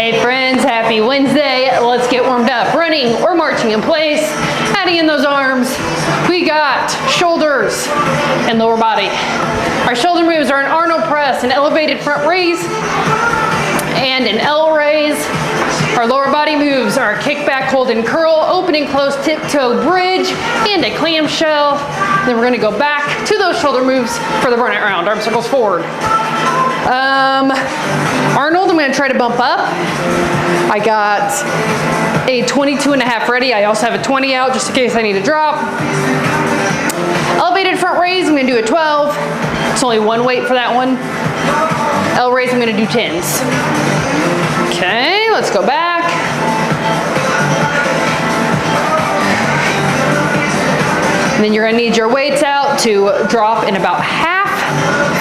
Hey friends, happy Wednesday. Let's get warmed up. Running or marching in place, adding in those arms. We got shoulders and lower body. Our shoulder moves are an Arnold press, an elevated front raise, and an L raise. Our lower body moves are a kick back, hold and curl, open and close tiptoe bridge, and a clamshell. Then we're gonna go back to those shoulder moves for the burnout round. Arm circles forward. Arnold, I'm gonna try to bump up. I got a 22.5 ready. I also have a 20 out just in case I need to drop. Elevated front raise, I'm gonna do a 12. It's only one weight for that one. L raise, I'm gonna do 10s. Okay, let's go back. And then you're gonna need your weights out to drop in about half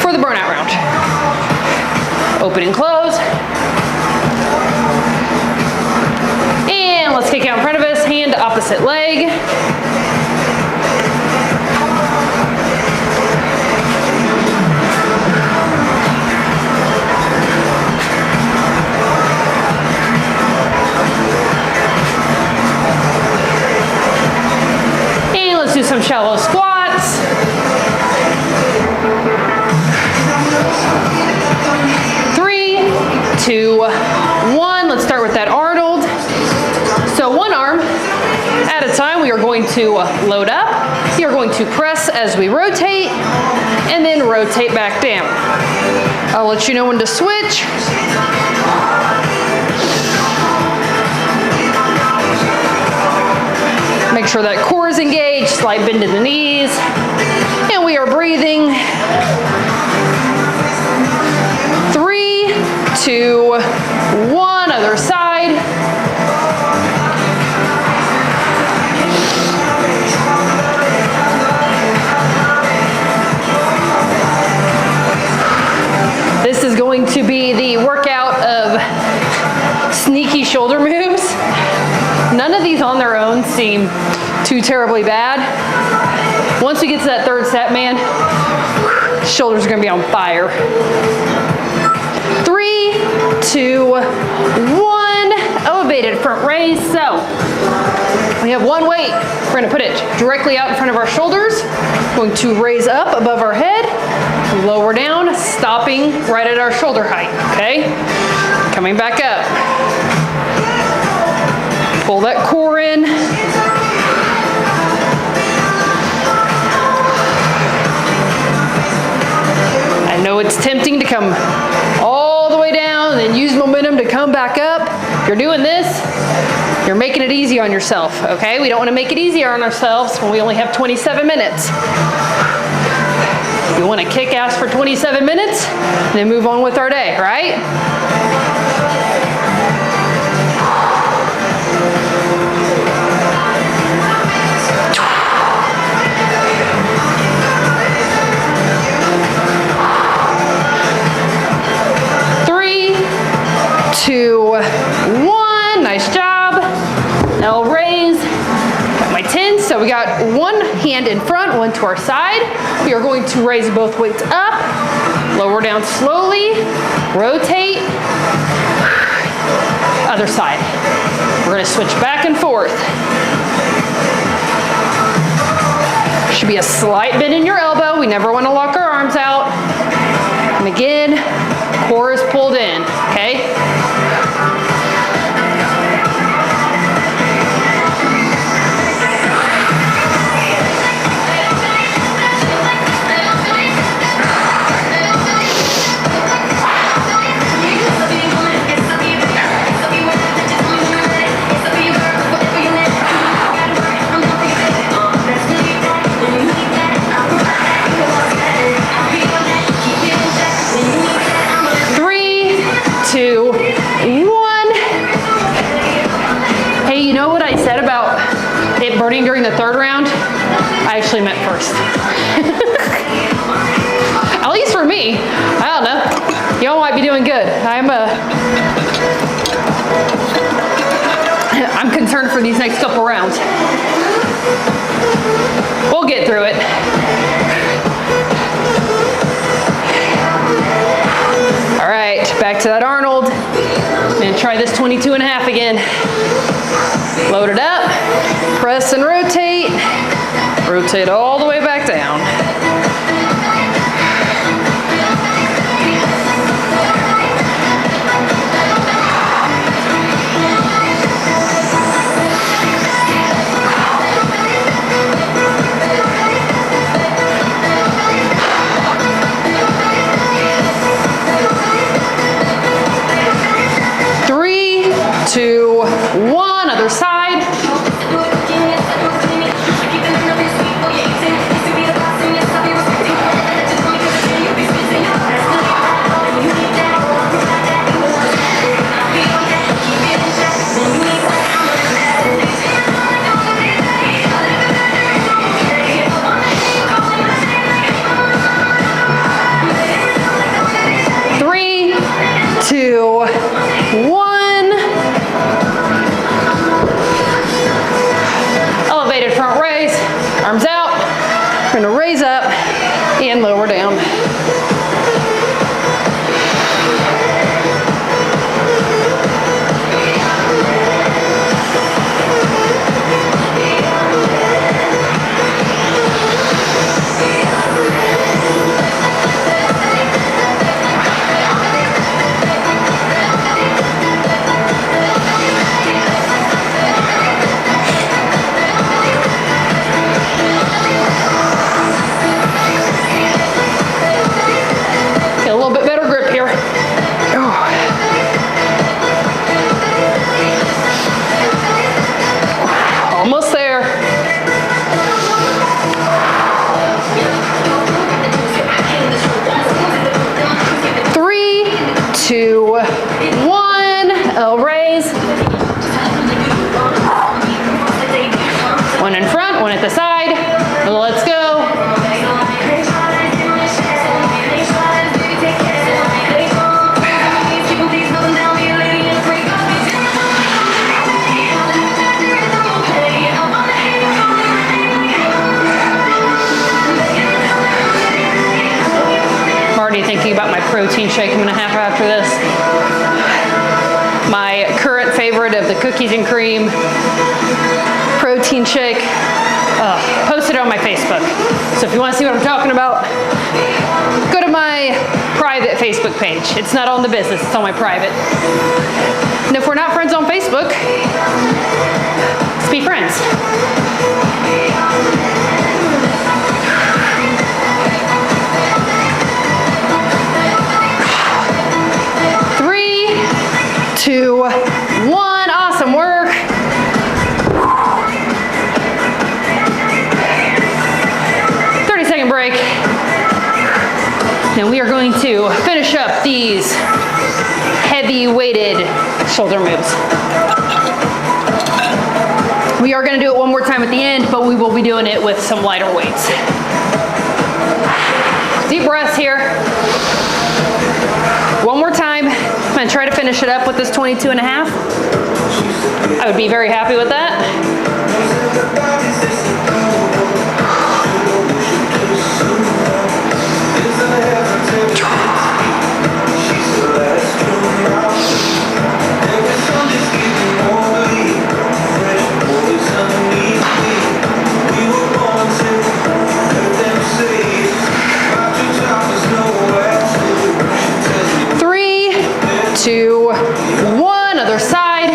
for the burnout round. Open and close. And let's kick out in front of us, hand to opposite leg. And let's do some shallow squats. Two, one. Let's start with that Arnold. So one arm at a time, we are going to load up. You're going to press as we rotate and then rotate back down. I'll let you know when to switch. Make sure that core is engaged, slight bend in the knees, and we are breathing. 3, 2, 1, other side. This is going to be the workout of sneaky shoulder moves. None of these on their own seem too terribly bad. Once we get to that third set, man, shoulders are gonna be on fire. 3, 2, 1, elevated front raise. So we have one weight. We're gonna put it directly out in front of our shoulders. Going to raise up above our head, lower down, stopping right at our shoulder height, okay? Coming back up. Pull that core in. I know it's tempting to come all the way down and then use momentum to come back up. If you're doing this, you're making it easy on yourself, okay? We don't want to make it easier on ourselves when we only have 27 minutes. We want to kick ass for 27 minutes and then move on with our day, right? Two, one, nice job. L raise, got my 10s. So we got one hand in front, one to our side. We are going to raise both weights up, lower down slowly, rotate, other side. We're gonna switch back and forth. Should be a slight bend in your elbow. We never wanna lock our arms out. And again, core is pulled in, okay? Burning during the third round, I actually meant first. At least for me. I don't know. Y'all might be doing good. I'm concerned for these next couple rounds. We'll get through it. All right, back to that Arnold. I'm gonna try this 22.5 again. Load it up, press and rotate. Rotate all the way back down. Three, two, one, other side. Three, two, one. Elevated front raise, arms out. We're gonna raise up and lower down. Get a little bit better grip here. Almost there. Three, two, one. L raise. One in front, one at the side. Let's go. I'm already thinking about my protein shake I'm gonna have after this. My current favorite of the cookies and cream protein shake. Post it on my Facebook. So if you want to see what I'm talking about, go to my private Facebook page. It's not on the business, it's on my private. And if we're not friends on Facebook, let's be friends. Three, two, one. Awesome work. Break. Now we are going to finish up these heavy weighted shoulder moves. We are going to do it one more time at the end, but we will be doing it with some lighter weights. Deep breaths here. One more time. I'm going to try to finish it up with this 22.5. I would be very happy with that. Three, two, one, other side.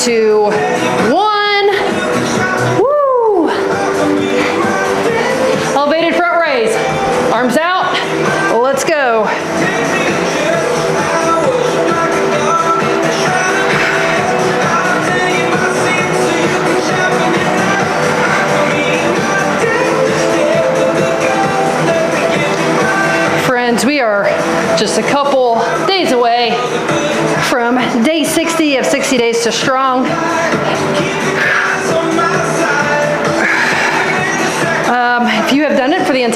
Two, one. Woo! Elevated front raise. Arms out. Let's go. Friends, we are just a couple days away from day 60 of 60 Days to Strong.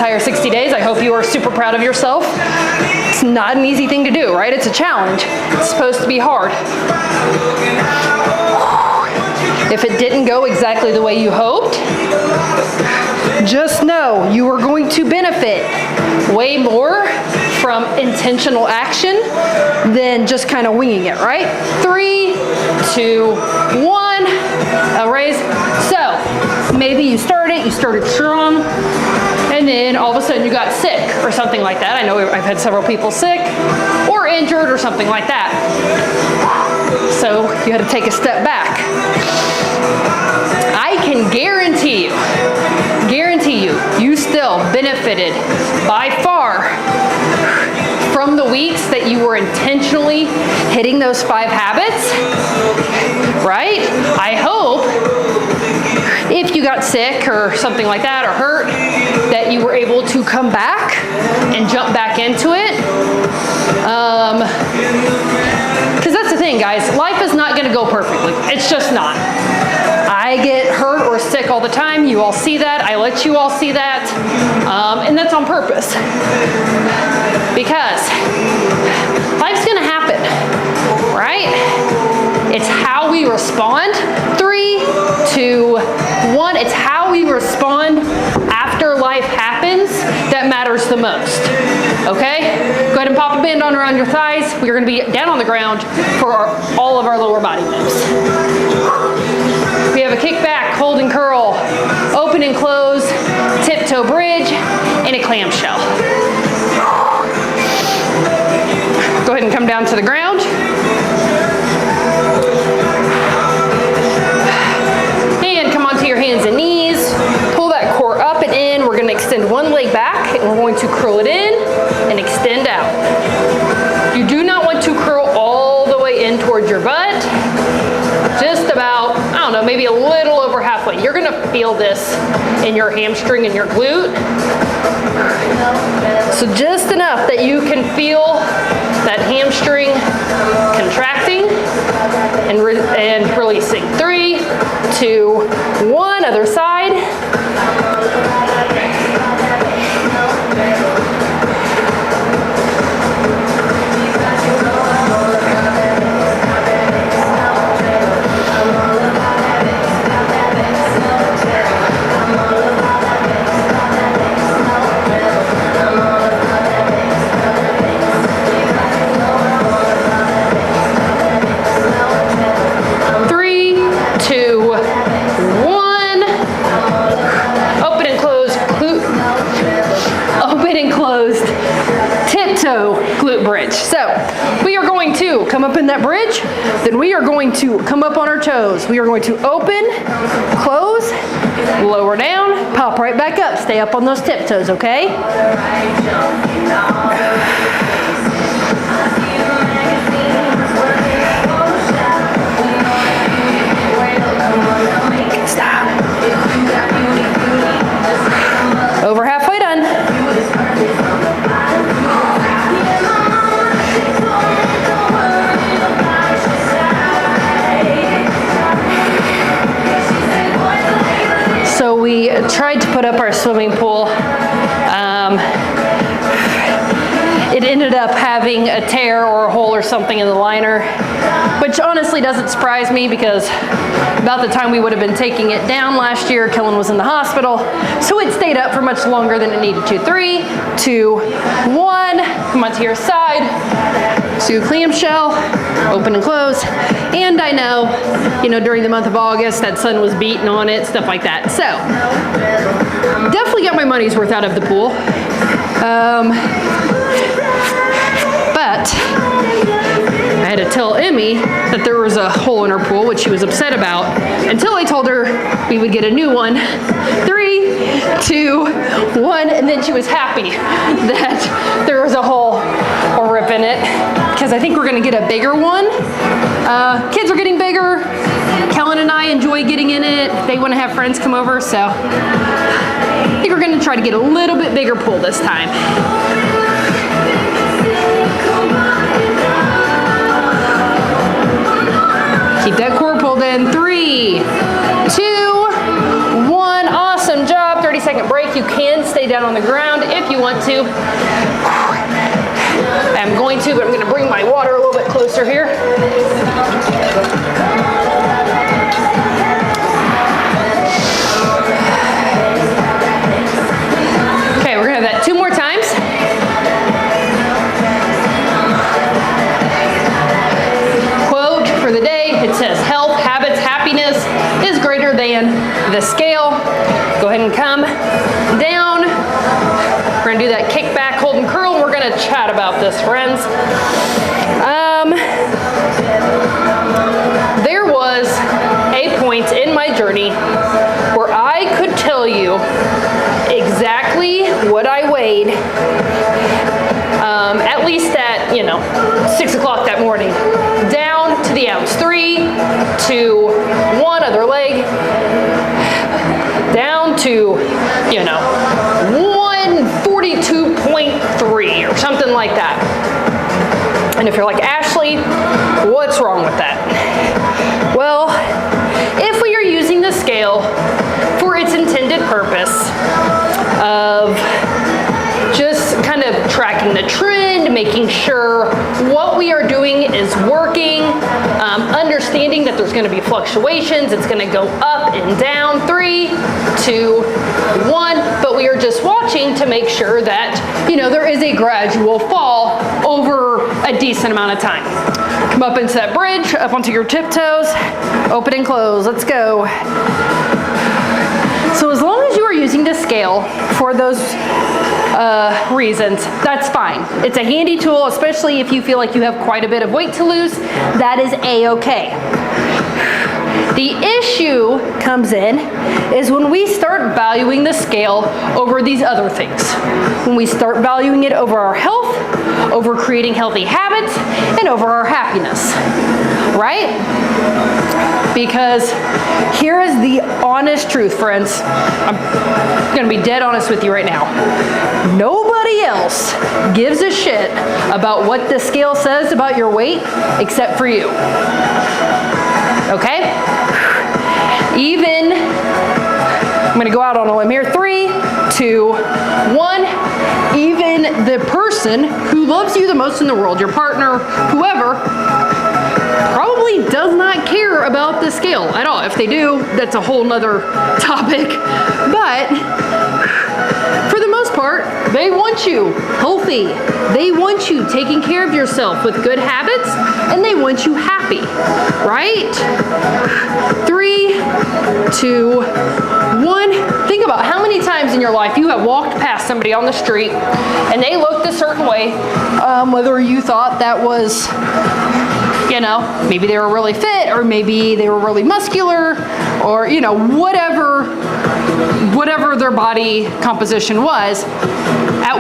entire 60 days. I hope you are super proud of yourself. It's not an easy thing to do, right? It's a challenge. It's supposed to be hard. If it didn't go exactly the way you hoped, just know you are going to benefit way more from intentional action than just kind of winging it, right? 3, 2, 1, a raise. So maybe you started strong, and then all of a sudden you got sick or something like that. I know I've had several people sick or injured or something like that. So you had to take a step back. I can guarantee you, you still benefited by far from the weeks that you were intentionally hitting those 5 habits, right? I hope if you got sick or something like that or hurt, that you were able to come back and jump back into it. Because that's the thing, guys, life is not gonna go perfectly. It's just not. I get hurt or sick all the time. You all see that. I let you all see that. And that's on purpose. Because life's gonna happen, right? It's how we respond. 3, 2, 1. It's how we respond after life happens that matters the most. Okay? Go ahead and pop a band on around your thighs. We're gonna be down on the ground for all of our lower body moves. We have a kickback, hold and curl, open and close, tiptoe bridge, and a clamshell. Go ahead and come down to the ground. And come onto your hands and knees. Pull that core up and in. We're going to extend one leg back, and we're going to curl it in and extend out. You do not want to curl all the way in towards your butt. Just about, I don't know, maybe a little over halfway. You're gonna feel this in your hamstring and your glute. So just enough that you can feel that hamstring contracting and releasing. 3, 2, 1, other side. Glute bridge. So we are going to come up in that bridge, then we are going to come up on our toes. We are going to open, close, lower down, pop right back up. Stay up on those tiptoes, okay? Stop. Over halfway done. So we tried to put up our swimming pool. It ended up having a tear or a hole or something in the liner, which honestly doesn't surprise me because about the time we would have been taking it down last year, Kellen was in the hospital, so it stayed up for much longer than it needed to. 3, 2, 1, come onto your side, to clamshell, open and close. And I know, during the month of August, that sun was beating on it, stuff like that. So, definitely got my money's worth out of the pool. But I had to tell Emmy that there was a hole in her pool, which she was upset about, until I told her we would get a new one. 3, 2, 1, and then she was happy that there was a hole or rip in it, because I think we're gonna get a bigger one. Kids are getting bigger. Kellen and I enjoy getting in it. They wanna have friends come over, so I think we're gonna try to get a little bit bigger pool this time. Keep that core pulled in. 3, 2, 1. Awesome job. 30-second break. You can stay down on the ground you want to. I'm going to, but I'm going to bring my water a little bit closer here. Okay, we're going to have that 2 more times. Quote for the day, it says, health, habits, happiness is greater than the scale. Go ahead and come down. We're gonna do that kick back, hold and curl, and we're gonna chat about this, friends. There was a point in my journey where I could tell you exactly what I weighed, at least at, 6 o'clock that morning, down to the ounce, 3 to 1 other leg, down to, 142.3 or something like that. And if you're like, Ashley, what's wrong with that? Well, if we are using the scale for its intended purpose of just kind of tracking the trend, making sure what we are doing is working, understanding that there's going to be fluctuations, it's going to go up and down, 3, 2, 1, but we are just watching to make sure that, there is a gradual fall over a decent amount of time. Come up into that bridge, up onto your tiptoes, open and close, let's go. So as long as you are using the scale for those reasons, that's fine. It's a handy tool, especially if you feel like you have quite a bit of weight to lose. That is a-okay. The issue comes in is when we start valuing the scale over these other things. When we start valuing it over our health, over creating healthy habits, and over our happiness, right? Because here is the honest truth, friends. I'm gonna be dead honest with you right now. Nobody else gives a shit about what the scale says about your weight except for you. Okay? Even, I'm gonna go out on a limb here, 3, 2, 1, even the person who loves you the most in the world, your partner, whoever, probably does not care about the scale at all. If they do, that's a whole nother topic. But for the most part, they want you healthy. They want you taking care of yourself with good habits, and they want you happy, right? 3, 2, 1. Think about how many times in your life you have walked past somebody on the street and they looked a certain way, whether you thought that was, maybe they were really fit, or maybe they were really muscular, or, whatever their body composition was. At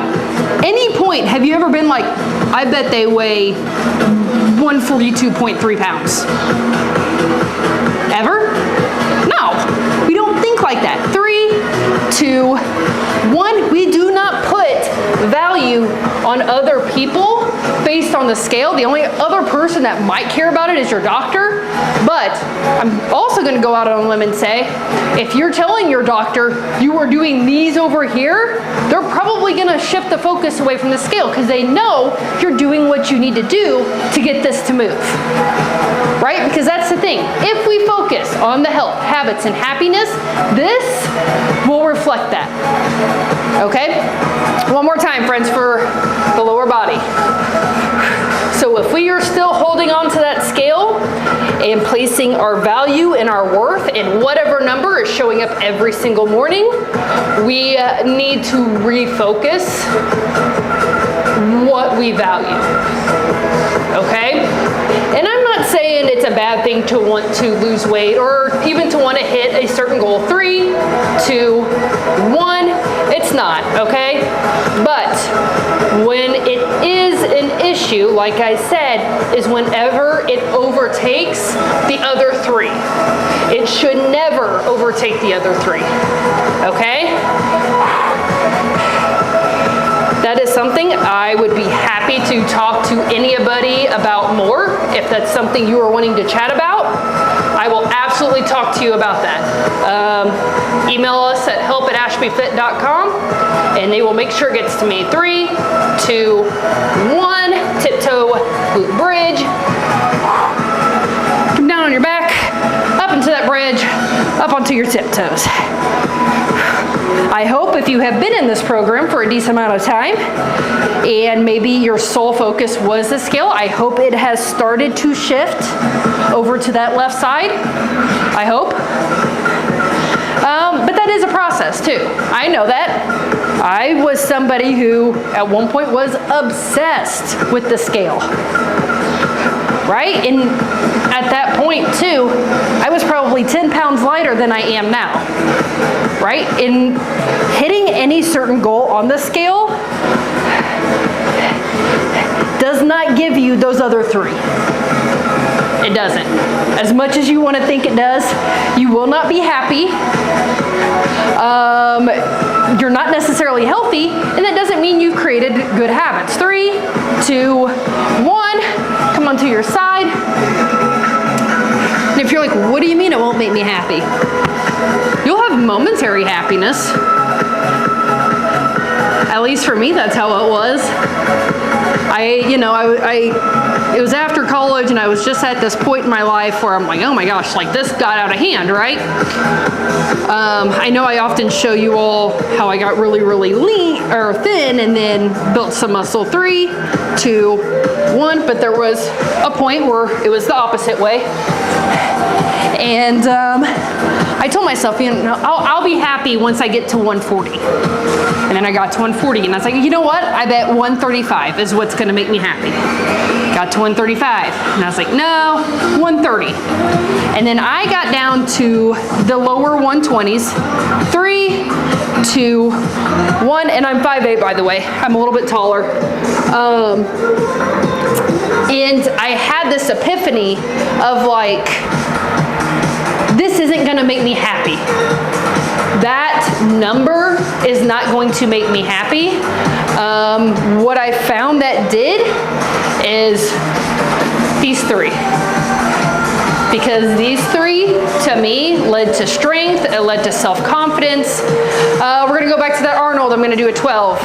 any point, have you ever been like, I bet they weigh 142.3 pounds? Ever? No, we don't think like that. 3, 2, 1, we do not put value on other people based on the scale. The only other person that might care about it is your doctor. But I'm also going to go out on a limb and say, if you're telling your doctor you are doing these over here, they're probably going to shift the focus away from the scale because they know you're doing what you need to do to get this to move. Right? Because that's the thing. If we focus on the health, habits, and happiness, this will reflect that. Okay? One more time, friends, for the lower body. So if we are still holding on to that scale and placing our value and our worth in whatever number is showing up every single morning, we need to refocus what we value. Okay? And I'm not saying it's a bad thing to want to lose weight or even to want to hit a certain goal. 3, 2, 1, it's not, okay? But when it is an issue, like I said, is whenever it overtakes the other 3. It should never overtake the other 3, okay? That is something I would be happy to talk to anybody about more if that's something you are wanting to chat about. I will absolutely talk to you about that. Email us at help@ashbyfit.com and they will make sure it gets to me. 3, 2, 1, tiptoe glute bridge. Come down on your back, up into that bridge, up onto your tiptoes. I hope if you have been in this program for a decent amount of time and maybe your sole focus was the scale, I hope it has started to shift over to that left side. I hope. But that is a process too. I know that. I was somebody who at one point was obsessed with the scale. Right? And at that point too, I was probably 10 pounds lighter than I am now. Right? In hitting any certain goal on the scale does not give you those other 3. It doesn't. As much as you want to think it does, you will not be happy. You're not necessarily healthy, and that doesn't mean you've created good habits. 3, 2, 1, come onto your side. And if you're like, what do you mean it won't make me happy? You'll have momentary happiness. At least for me, that's how it was. It was after college and I was just at this point in my life where I'm like, oh my gosh, like this got out of hand, right? I know I often show you all how I got really, really lean or thin and then built some muscle. 3, 2, 1, but there was a point where it was the opposite way. And I told myself, I'll be happy once I get to 140. And then I got to 140 and I was like, you know what? I bet 135 is what's gonna make me happy. Got to 135 and I was like, no, 130. And then I got down to the lower 120s. 3, 2, 1, and I'm 5'8" by the way. I'm a little bit taller. And I had this epiphany of like, this isn't gonna make me happy. That number is not going to make me happy. What I found that did is these 3. Because these 3, to me, led to strength, it led to self-confidence. We're gonna go back to that Arnold, I'm gonna do a 12.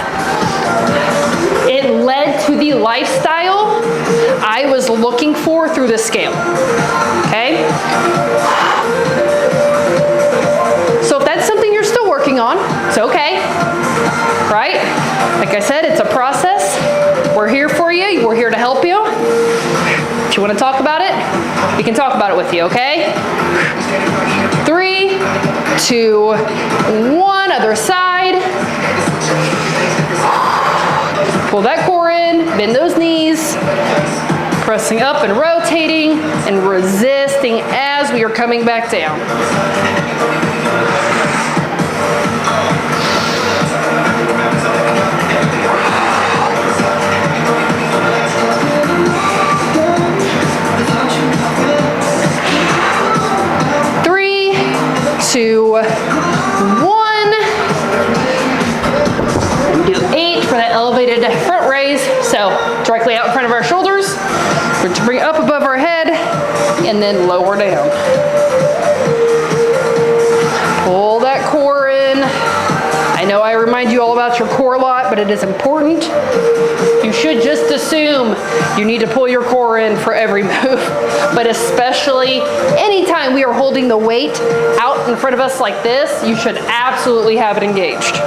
It led to the lifestyle I was looking for through the scale, okay? So if that's something you're still working on, it's okay, right? Like I said, it's a process. We're here for you, we're here to help you. If you wanna talk about it, we can talk about it with you, okay? 3, 2, 1, other side. Pull that core in, bend those knees, pressing up and rotating and resisting as we are coming back down. Three, 2, 1. Do 8 for that elevated front raise. So directly out in front of our shoulders. We're to bring up above our head and then lower down. Pull that core in. I know I remind you all about your core a lot, but it is important. You should just assume you need to pull your core in for every move, but especially anytime we are holding the weight out in front of us like this, you should absolutely have it engaged.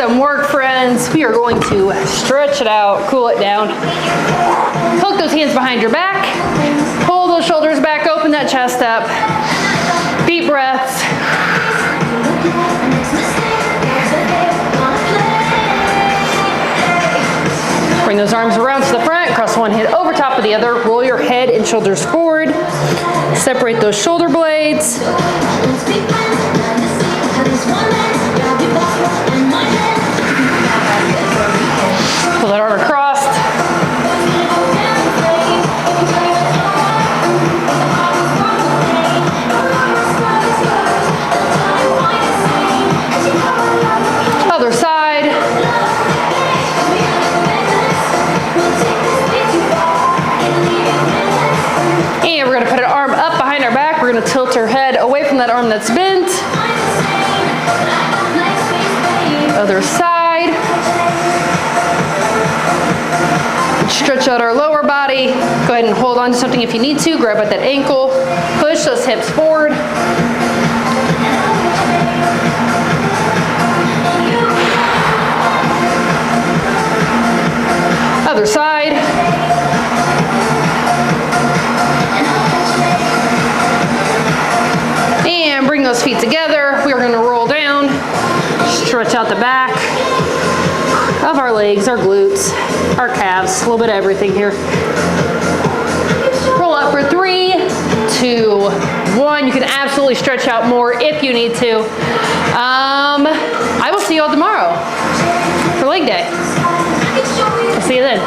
Awesome work, friends. We are going to stretch it out, cool it down. Hook those hands behind your back. Pull those shoulders back, open that chest up. Deep breaths. Bring those arms around to the front, cross one hand over top of the other, roll your head and shoulders forward. Separate those shoulder blades. Pull that arm across. Other side. And we're going to put an arm up behind our back. We're going to tilt our head away from that arm that's bent. Other side. Stretch out our lower body. Go ahead and hold on to something if you need to. Grab at that ankle. Push those hips forward. Other side. And bring those feet together. We are going to roll down. Stretch out the back of our legs, our glutes, our calves, a little bit of everything here. Roll up for 3, 2, 1. You can absolutely stretch out more if you need to. I will see you all tomorrow for leg day. I'll see you then.